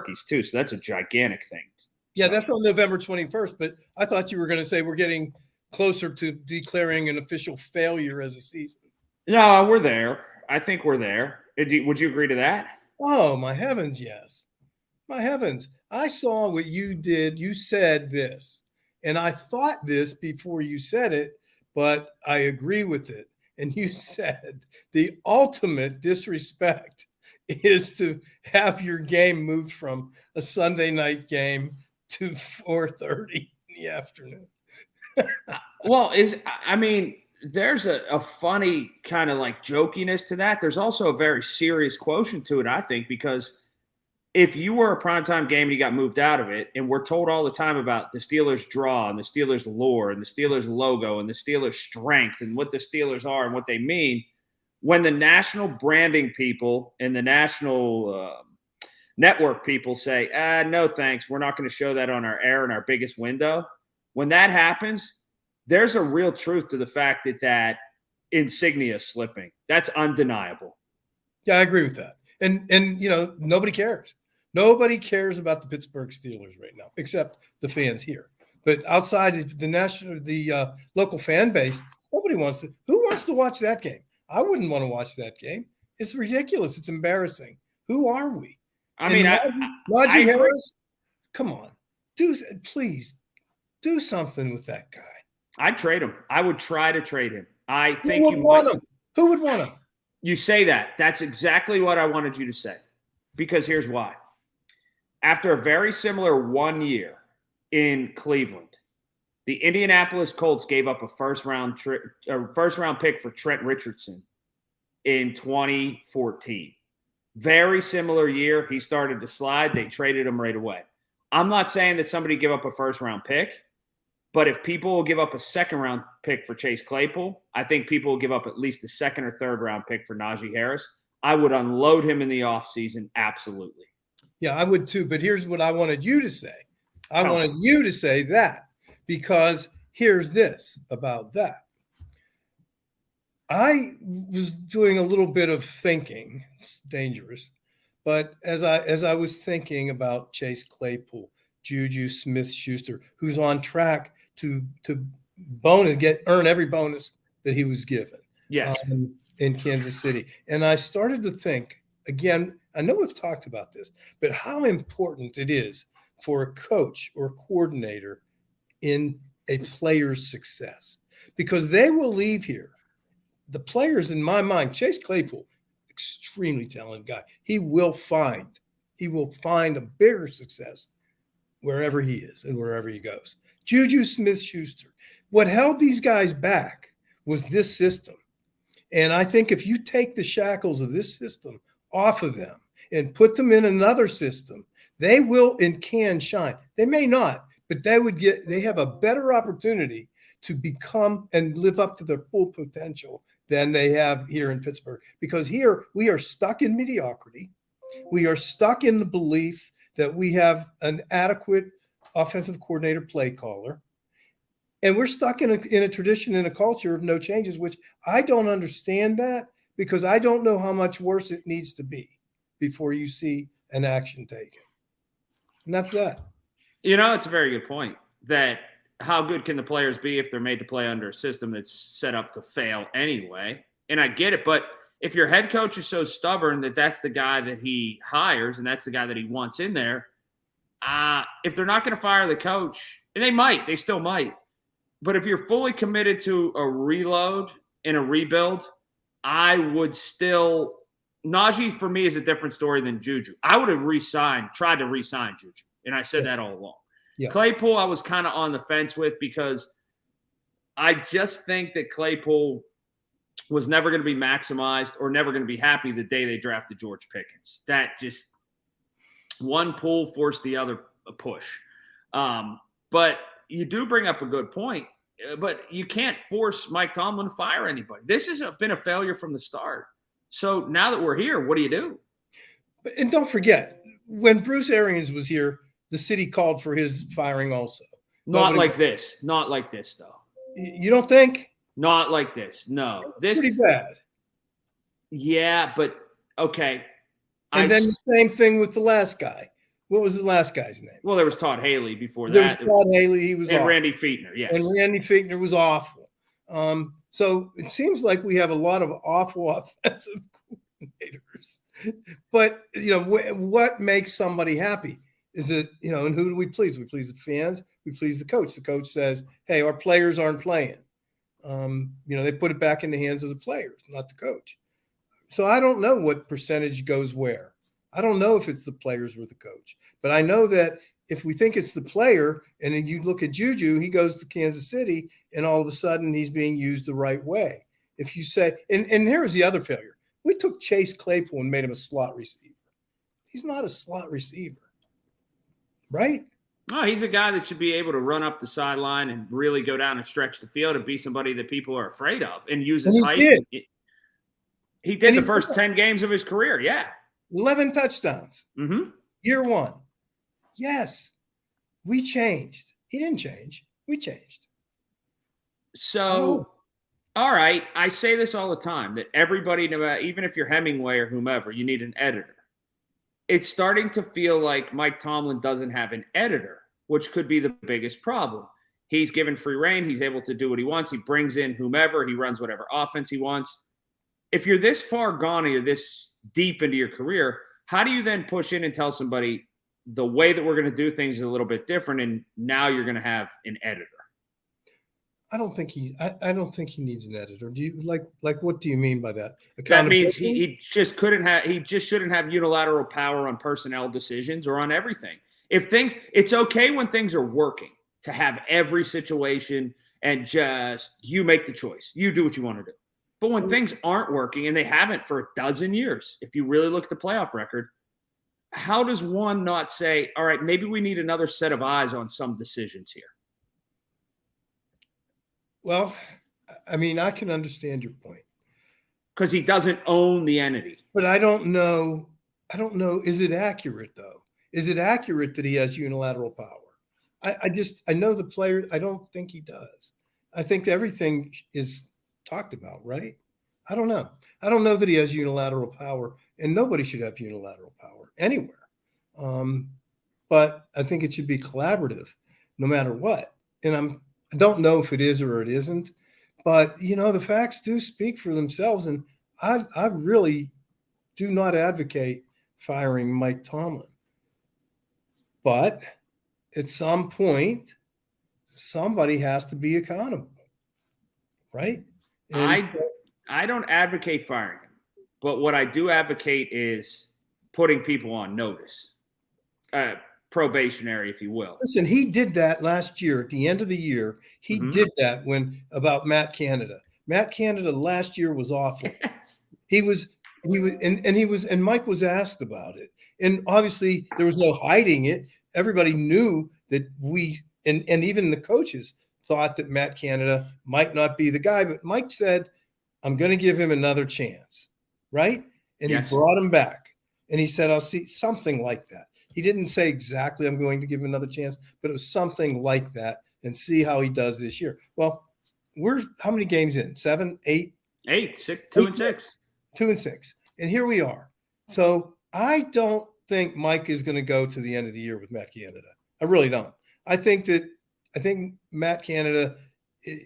too, so that's a gigantic thing. Yeah, that's on November 21st, but I thought you were going to say we're getting closer to declaring an official failure as a season. No, we're there. I think we're there. Would you agree to that? Oh, my heavens, yes. My heavens. I saw what you did. You said this, and I thought this before you said it, but I agree with it. And you said the ultimate disrespect is to have your game moved from a Sunday night game to 4:30 in the afternoon. Well, there's a funny kind of like jokiness to that. There's also a very serious quotient to it, I think, because if you were a primetime game and you got moved out of it, and we're told all the time about the Steelers' draw and the Steelers' lore and the Steelers' logo and the Steelers' strength and what the Steelers are and what they mean, when the national branding people and the national network people say, no, thanks, we're not going to show that on our air in our biggest window. When that happens, there's a real truth to the fact that insignia is slipping. That's undeniable. Yeah, I agree with that. And nobody cares. Nobody cares about the Pittsburgh Steelers right now, except the fans here. But outside of the local fan base, nobody wants to. Who wants to watch that game? I wouldn't want to watch that game. It's ridiculous. It's embarrassing. Who are we? Najee Harris, come on, please do something with that guy. I'd trade him. I would try to trade him. I think Who would want him? Who would want him? You say that. That's exactly what I wanted you to say. Because here's why. After a very similar 1 year in Cleveland, the Indianapolis Colts gave up a first round pick for Trent Richardson in 2014. Very similar year. He started to slide. They traded him right away. I'm not saying that somebody give up a first round pick, but if people will give up a second round pick for Chase Claypool, I think people will give up at least a second or third round pick for Najee Harris. I would unload him in the offseason. Absolutely. Yeah, I would too. But here's what I wanted you to say. I wanted you to say that, because here's this about that. I was doing a little bit of thinking. It's dangerous. But as I was thinking about Chase Claypool, Juju Smith-Schuster, who's on track to earn every bonus that he was given. Yes. In Kansas City. And I started to think, again, I know we've talked about this, but how important it is for a coach or coordinator in a player's success, because they will leave here. The players, in my mind, Chase Claypool, extremely talented guy. He will find a bigger success wherever he is and wherever he goes. Juju Smith-Schuster, what held these guys back was this system. And I think if you take the shackles of this system off of them and put them in another system, they will and can shine. They may not, but they have a better opportunity to become and live up to their full potential than they have here in Pittsburgh. Because here we are stuck in mediocrity. We are stuck in the belief that we have an adequate offensive coordinator, play caller. And we're stuck in a tradition and a culture of no changes, which I don't understand that, because I don't know how much worse it needs to be before you see an action taken. And that's that. It's a very good point, that how good can the players be if they're made to play under a system that's set up to fail anyway? And I get it, but if your head coach is so stubborn that that's the guy that he hires and that's the guy that he wants in there, if they're not going to fire the coach, and they still might. But if you're fully committed to a reload and a rebuild, I would still – Najee for me is a different story than Juju. I would have tried to re-sign Juju, and I said that all along. Yeah. Claypool I was kind of on the fence with, because I just think that Claypool was never going to be maximized or never going to be happy the day they drafted George Pickens. That just – one pull forced the other push. But – you do bring up a good point, but you can't force Mike Tomlin to fire anybody. This has been a failure from the start. So now that we're here, what do you do? And don't forget, when Bruce Arians was here, the city called for his firing also. Not like this, though. You don't think? Not like this. No. This pretty bad. Yeah, but okay. And then the same thing with the last guy. What was the last guy's name? Well, there was Todd Haley before There was that. Todd Haley. He was and awful. Randy Fichtner, yes. And Randy Fichtner was awful. So it seems like we have a lot of awful offensive coordinators. But, what makes somebody happy? Is it, and who do we please? We please the fans. We please the coach. The coach says, hey, our players aren't playing. They put it back in the hands of the players, not the coach. So I don't know what percentage goes where. I don't know if it's the players or the coach. But I know that if we think it's the player, and then you look at Juju, he goes to Kansas City, and all of a sudden he's being used the right way. If you say, and here's the other failure. We took Chase Claypool and made him a slot receiver. He's not a slot receiver, right? No, he's a guy that should be able to run up the sideline and really go down and stretch the field and be somebody that people are afraid of and use his height. He did the first 10 games of his career, yeah. 11 touchdowns. Mm-hmm. Year one. Yes. We changed. He didn't change. We changed. So, all right, I say this all the time, that everybody, even if you're Hemingway or whomever, you need an editor. It's starting to feel like Mike Tomlin doesn't have an editor, which could be the biggest problem. He's given free reign. He's able to do what he wants. He brings in whomever. He runs whatever offense he wants. If you're this far gone or you're this deep into your career, how do you then push in and tell somebody the way that we're going to do things is a little bit different, and now you're going to have an editor? I don't think he needs an editor. Do you like what do you mean by that? That means he just shouldn't have unilateral power on personnel decisions or on everything. It's okay when things are working to have every situation and just you make the choice. You do what you want to do. But when things aren't working, and they haven't for a dozen years, if you really look at the playoff record, how does one not say, all right, maybe we need another set of eyes on some decisions here? Well, I mean, I can understand your point. Because he doesn't own the entity. But I don't know. Is it accurate, though? Is it accurate that he has unilateral power? I know the player. I don't think he does. I think everything is talked about, right? I don't know. I don't know that he has unilateral power, and nobody should have unilateral power anywhere. But I think it should be collaborative no matter what. And I don't know if it is or it isn't, but the facts do speak for themselves. And I really do not advocate firing Mike Tomlin. But at some point, somebody has to be accountable, right? And I don't advocate firing him, but what I do advocate is putting people on notice, probationary, if you will. Listen, he did that last year at the end of the year. He did that about Matt Canada. Matt Canada last year was awful. Yes. And Mike was asked about it. And obviously there was no hiding it. Everybody knew that and even the coaches thought that Matt Canada might not be the guy, but Mike said, I'm going to give him another chance. Right. And He brought him back and he said, I'll see something like that. He didn't say exactly, I'm going to give him another chance, but it was something like that and see how he does this year. Well, we're how many games in? 7, 8? 8, 6, 2 and 6. 2 and 6. And here we are. So I don't think Mike is going to go to the end of the year with Matt Canada. I really don't. I think Matt Canada,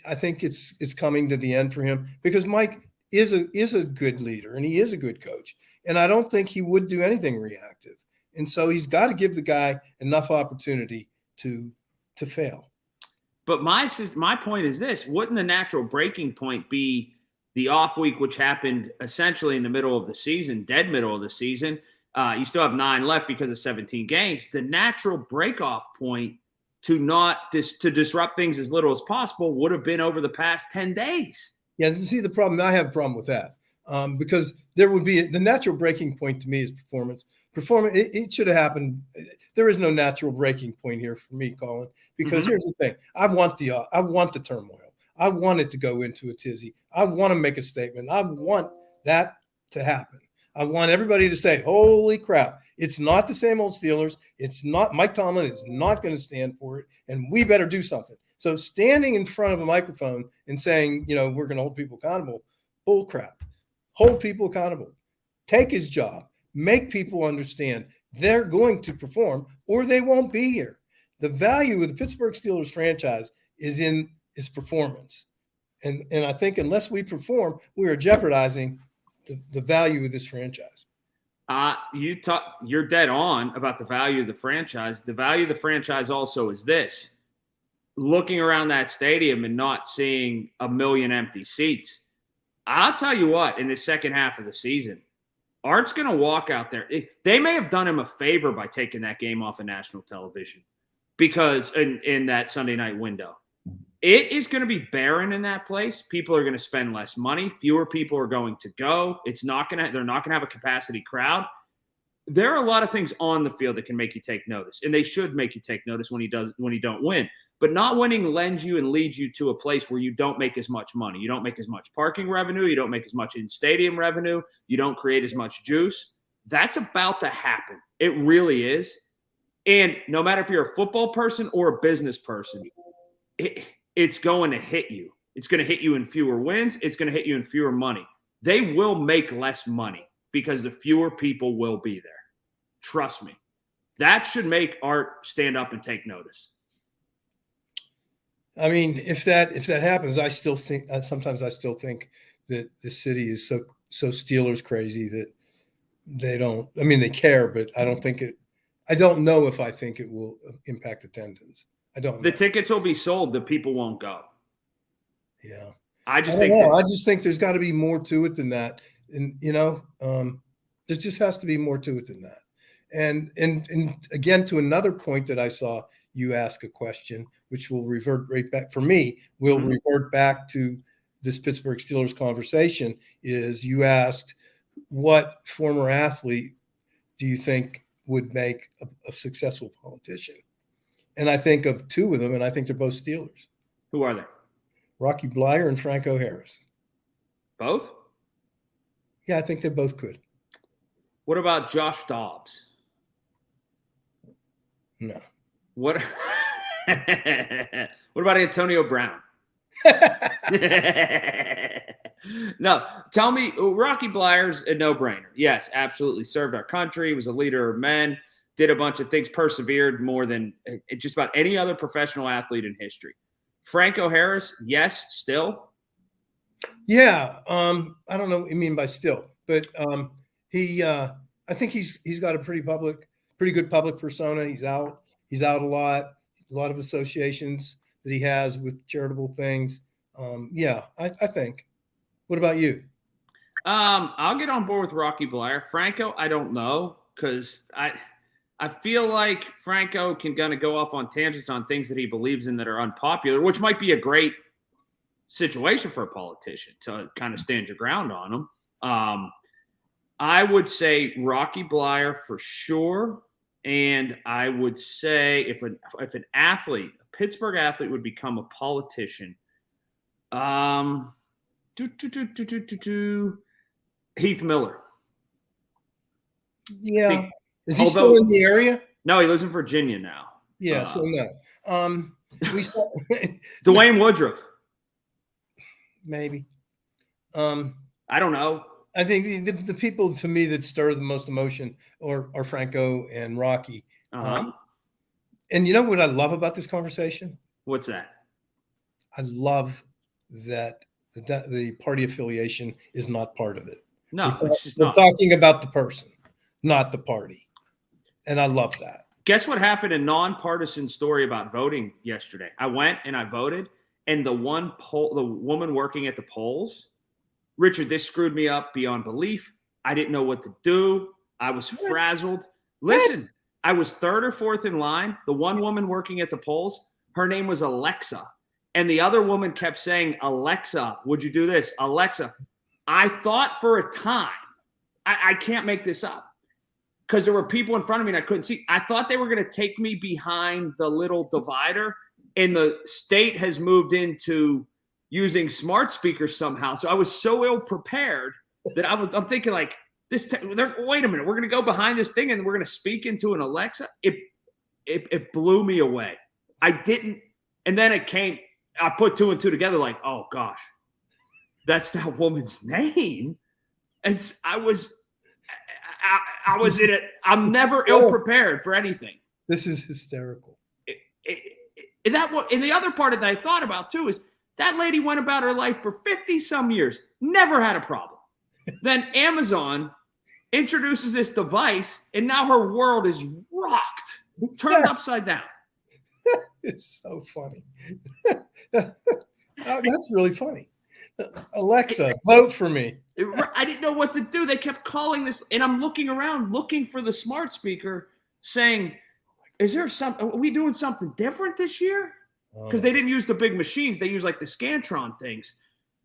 I think it's coming to the end for him because Mike is a good leader and he is a good coach. And I don't think he would do anything reactive. And so he's got to give the guy enough opportunity to fail. But my point is this: wouldn't the natural breaking point be the off week, which happened essentially in the middle of the season, dead middle of the season? You still have 9 left because of 17 games. The natural break-off point to disrupt things as little as possible would have been over the past 10 days. Yeah, see the problem. I have a problem with that because there would be the natural breaking point to me is performance. It should have happened. There is no natural breaking point here for me, Colin, because here's the thing. I want the turmoil. I want it to go into a tizzy. I want to make a statement. I want that to happen. I want everybody to say, holy crap, it's not the same old Steelers. It's not Mike Tomlin is not going to stand for it. And we better do something. So standing in front of a microphone and saying, we're going to hold people accountable, bull crap. Hold people accountable. Take his job. Make people understand they're going to perform or they won't be here. The value of the Pittsburgh Steelers franchise is in its performance. And I think unless we perform, we are jeopardizing the value of this franchise. You're dead on about the value of the franchise. The value of the franchise also is this: looking around that stadium and not seeing a million empty seats. I'll tell you what, in the second half of the season, Art's going to walk out there. They may have done him a favor by taking that game off of national television, because in that Sunday night window, it is going to be barren in that place. People are going to spend less money. Fewer people are going to go. They're not going to have a capacity crowd. There are a lot of things on the field that can make you take notice, and they should make you take notice when you don't win. But not winning lends you and leads you to a place where you don't make as much money. You don't make as much parking revenue. You don't make as much in-stadium revenue. You don't create as much juice. That's about to happen. It really is. And no matter if you're a football person or a business person, it's going to hit you. It's going to hit you in fewer wins. It's going to hit you in fewer money. They will make less money because the fewer people will be there. Trust me. That should make Art stand up and take notice. I mean, if that happens, I still think sometimes I still think that the city is so Steelers crazy that they don't. I mean, they care, but I don't think it. I don't know if I think it will impact attendance. I don't know. The tickets will be sold. The people won't go. Yeah, I just think there's got to be more to it than that, and there just has to be more to it than that. And again, to another point that I saw you ask a question, which will revert right back for me, will revert back to this Pittsburgh Steelers conversation, is you asked what former athlete do you think would make a successful politician? And I think of two of them, and I think they're both Steelers. Who are they? Rocky Bleier and Franco Harris. Both? Yeah, I think they both could. What about Josh Dobbs? No. What about Antonio Brown? No, tell me, Rocky Bleier's a no-brainer. Yes, absolutely. Served our country, was a leader of men, did a bunch of things, persevered more than just about any other professional athlete in history. Franco Harris, yes, still. Yeah, I don't know what you mean by still, but I think he's got a pretty good public persona. He's out a lot of associations that he has with charitable things. Yeah, I think. What about you? I'll get on board with Rocky Bleier. Franco, I don't know, because I feel like Franco can kind of go off on tangents on things that he believes in that are unpopular, which might be a great situation for a politician to kind of stand your ground on them. I would say Rocky Bleier for sure. And I would say if an athlete, a Pittsburgh athlete, would become a politician, Heath Miller. Yeah. Is he still in the area? No, he lives in Virginia now. Yeah, so no. We saw Dwayne Woodruff. Maybe. I don't know. I think the people to me that stir the most emotion are Franco and Rocky. And you know what I love about this conversation? What's that? I love that the party affiliation is not part of it. No, we're talking about the person, not the party. And I love that. Guess what happened? A nonpartisan story about voting yesterday. I went and I voted, and the woman working at the polls, Richard, this screwed me up beyond belief. I didn't know what to do. I was frazzled. Listen, I was third or fourth in line. The one woman working at the polls, her name was Alexa. And the other woman kept saying, Alexa, would you do this? Alexa. I thought for a time, I can't make this up, because there were people in front of me and I couldn't see. I thought they were going to take me behind the little divider, and the state has moved into using smart speakers somehow. So I was so ill prepared that I'm thinking like this. Wait a minute, we're going to go behind this thing and we're going to speak into an Alexa. It blew me away. I didn't, and then it came. I put two and two together, like, oh gosh, that's that woman's name. And I I was in it. I'm never ill prepared for anything. This is hysterical. And the other part that I thought about too is that lady went about her life for 50 some years, never had a problem. Then Amazon introduces this device, and now her world is rocked, turned upside down. It's so funny. That's really funny. Alexa, vote for me. I didn't know what to do. They kept calling this, and I'm looking around looking for the smart speaker saying, is there something? Are we doing something different this year? Because they didn't use the big machines. They used like the Scantron things.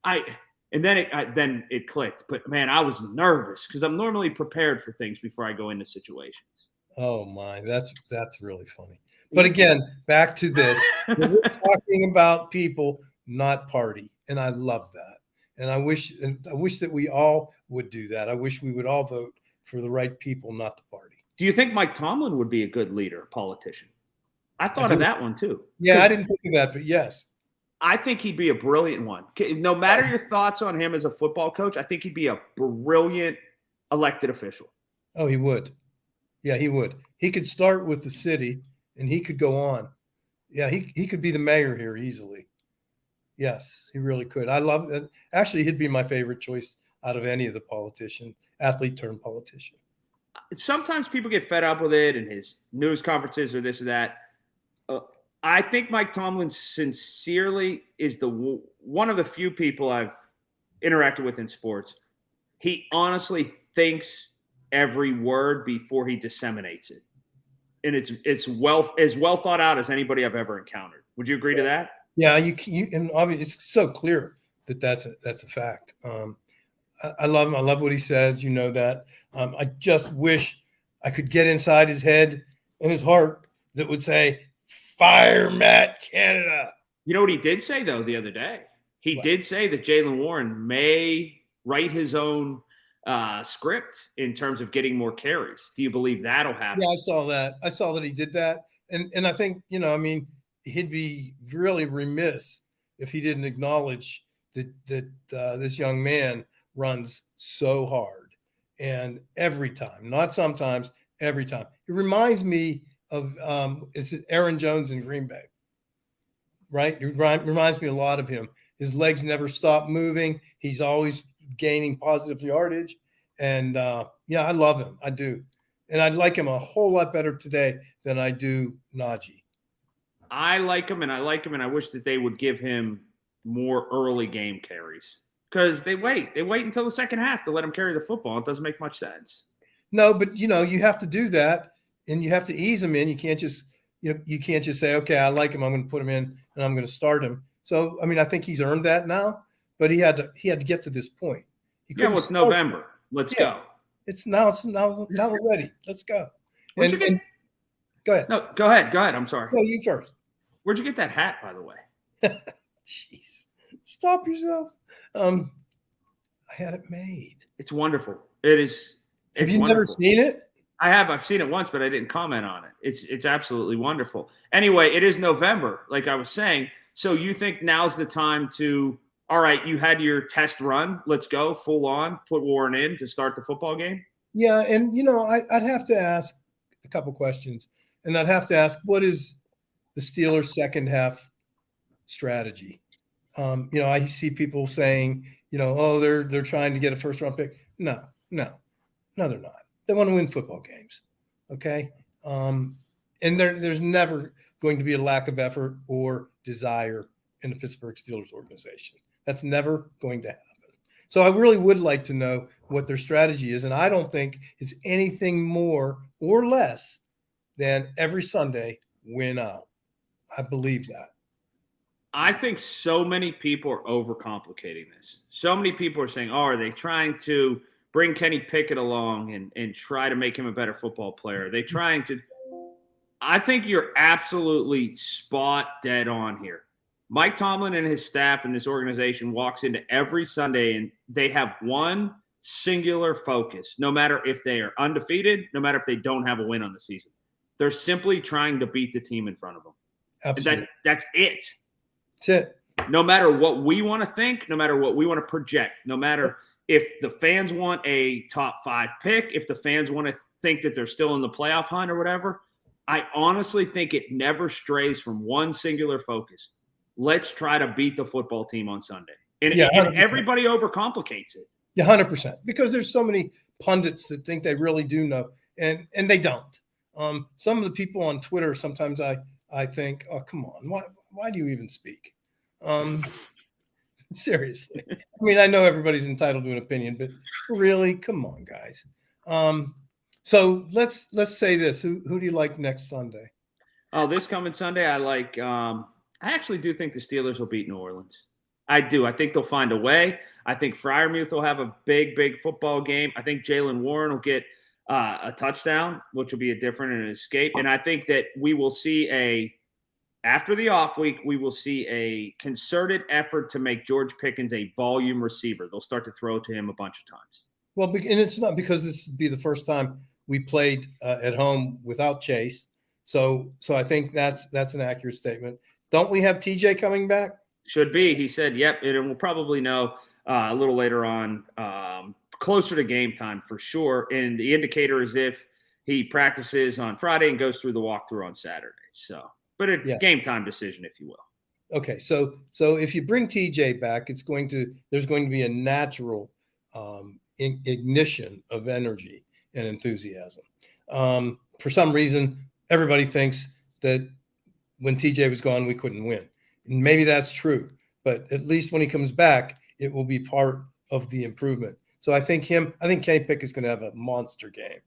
And then it clicked. But man, I was nervous because I'm normally prepared for things before I go into situations. Oh my, that's really funny. But again, back to this. We're talking about people, not party. And I love that. And I wish that we all would do that. I wish we would all vote for the right people, not the party. Do you think Mike Tomlin would be a good leader, politician? I thought of that one too. Yeah, I didn't think of that, but yes. I think he'd be a brilliant one. No matter your thoughts on him as a football coach, I think he'd be a brilliant elected official. Oh, he would. Yeah, he would. He could start with the city and he could go on. Yeah, he could be the mayor here easily. Yes, he really could. I love that. Actually, he'd be my favorite choice out of any of the politicians, athlete turned politician. Sometimes people get fed up with it and his news conferences or this or that. I think Mike Tomlin sincerely is one of the few people I've interacted with in sports. He honestly thinks every word before he disseminates it. And it's as well thought out as anybody I've ever encountered. Would you agree to that? Yeah, you and obviously it's so clear that that's a fact. I love him. I love what he says. You know that. I just wish I could get inside his head and his heart that would say, "Fire Matt Canada." You know what he did say though the other day? He did say that Jaylen Warren may write his own script in terms of getting more carries. Do you believe that'll happen? Yeah, I saw that. I saw that he did that, and I think he'd be really remiss if he didn't acknowledge that this young man runs so hard, and every time, not sometimes, every time. It reminds me of it's Aaron Jones in Green Bay, right? It reminds me a lot of him. His legs never stop moving. He's always gaining positive yardage, and I love him. I do, and I like him a whole lot better today than I do Najee. I like him, and I wish that they would give him more early game carries because they wait until the second half to let him carry the football. It doesn't make much sense. No, but you have to do that, and you have to ease him in. You can't just say, okay, I like him, I'm going to put him in, and I'm going to start him. So I think he's earned that now, but he had to get to this point. It's November. Let's go. It's now we're ready. Let's go. Go ahead. No, go ahead. I'm sorry. No, you first. Where'd you get that hat, by the way? Jeez, stop yourself. I had it made. It's wonderful. It is. Have you never seen it? I have. I've seen it once, but I didn't comment on it. It's absolutely wonderful. Anyway, it is November, like I was saying. So you think now's the time to, all right, you had your test run. Let's go full on, put Warren in to start the football game? Yeah, and, I'd have to ask a couple questions. And I'd have to ask, what is the Steelers' second half strategy? I see people saying, they're trying to get a first round pick. No, they're not. They want to win football games. Okay. And there's never going to be a lack of effort or desire in the Pittsburgh Steelers organization. That's never going to happen. So I really would like to know what their strategy is. And I don't think it's anything more or less than every Sunday win out. I believe that. I think so many people are overcomplicating this. So many people are saying, are they trying to bring Kenny Pickett along and try to make him a better football player? Are they trying to – I think you're absolutely spot dead on here. Mike Tomlin and his staff and this organization walks into every Sunday and they have one singular focus, no matter if they are undefeated, no matter if they don't have a win on the season. They're simply trying to beat the team in front of them. Absolutely. That's it. That's it. No matter what we want to think, no matter what we want to project, no matter if the fans want a top 5 pick, if the fans want to think that they're still in the playoff hunt or whatever. I honestly think it never strays from one singular focus. Let's try to beat the football team on Sunday. And everybody overcomplicates it. Yeah, 100%. Because there's so many pundits that think they really do know, and they don't. Some of the people on Twitter, sometimes I think, oh, come on, why do you even speak? Seriously. I mean, I know everybody's entitled to an opinion, but really, come on, guys. So let's say this. Who do you like next Sunday? Oh, this coming Sunday, I like I actually do think the Steelers will beat New Orleans. I do. I think they'll find a way. I think Freiermuth will have a big football game. I think Jaylen Warren will get a touchdown, which will be a different and an escape. And I think that we will see after the off week, we will see a concerted effort to make George Pickens a volume receiver. They'll start to throw to him a bunch of times. Well, and it's not because this would be the first time we played at home without Chase. So I think that's an accurate statement. Don't we have TJ coming back? Should be. He said, yep. And we'll probably know a little later on, closer to game time for sure. And the indicator is if he practices on Friday and goes through the walkthrough on Saturday. So, but a game time decision, if you will. Okay. So if you bring TJ back, there's going to be a natural ignition of energy and enthusiasm. For some reason, everybody thinks that when TJ was gone, we couldn't win. And maybe that's true, but at least when he comes back, it will be part of the improvement. So I think Kenny Pickett is going to have a monster game.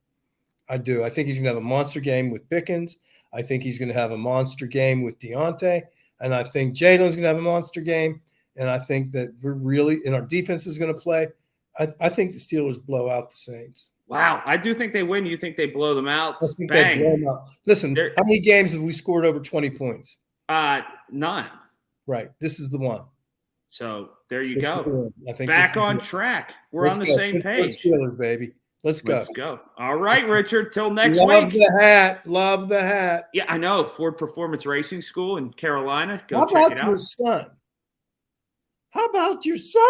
I do. I think he's going to have a monster game with Pickens. I think he's going to have a monster game with Deontay. And I think Jalen's going to have a monster game. And I think that our defense is going to play. I think the Steelers blow out the Saints. Wow. I do think they win. You think they blow them out? I think Bang. they blow them out. Listen, how many games have we scored over 20 points? None. Right. This is the one. So there you go. I think back on track. We're on the same page. Steelers, baby. Let's go. Let's go. All right, Richard. Till next week. Love the hat. Love the hat. Yeah, I know. Ford Performance Racing School in Carolina. Go check it out. How about your son?